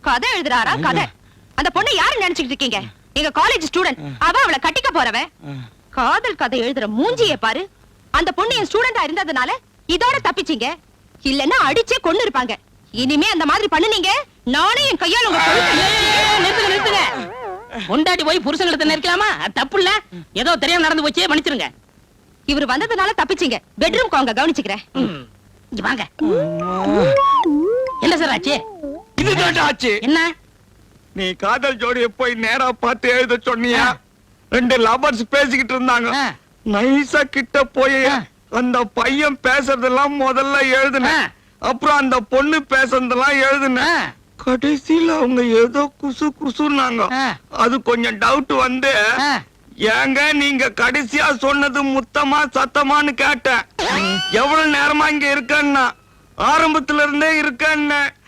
கதை எழுதுறாரா கதை? அந்த பொண்ணு யாரு நினைச்சுக்கிட்டு இருக்கீங்க? எங்க காலேஜ் ஸ்டூடெண்ட். அவளை கட்டிக்க போறவன். காதல் கதை எழுதுற மூஞ்சியை பாரு. அந்த பொண்ணு என் ஸ்டூடெண்டா இருந்ததுனால இதோட தப்பிச்சீங்க. இல்லன்னா அடிச்சே கொன்னு இருப்பாங்க. இனிமே அந்த மாதிரி பண்ணுனீங்க, நானே என் கையால உங்க நிறுத்துங்க. பொண்டாட்டி போய் புருஷங்களுக்கு நெருக்கலாமா? தப்பு இல்ல. ஏதோ தெரியாம நடந்து போச்சே, மன்னிச்சிருங்க. இவர் வந்ததுனால தப்பிச்சீங்க. பெட்ரூம் அவங்க கவனிச்சுக்கிறேன். இங்க வாங்க. என்ன சார் ஆச்சு? இதுதான் ஆச்சு. என்ன? நீ காதல் ஜோடியை போய் நேரா பார்த்து எழுத சொன்னியா? ரெண்டு லவர்ஸ் பேசிக்கிட்டு இருந்தாங்க. நைசா கிட்ட போய் அந்த பையன் பேசுறதெல்லாம் முதல்ல எழுதுன. அப்புறம் அந்த பொண்ணு பேசுறதெல்லாம் எழுதுன. கடைசியில அவங்க ஏதோ குசு குசுன்னாங்க. அது கொஞ்சம் டவுட் வந்து, ஏங்க நீங்க கடைசியா சொன்னது முத்தமா சத்தமான்னு கேட்டேன். எவ்வளவு நேரமா இங்க இருக்கன்னா, ஆரம்பத்துல இருந்தே இருக்கன்னு.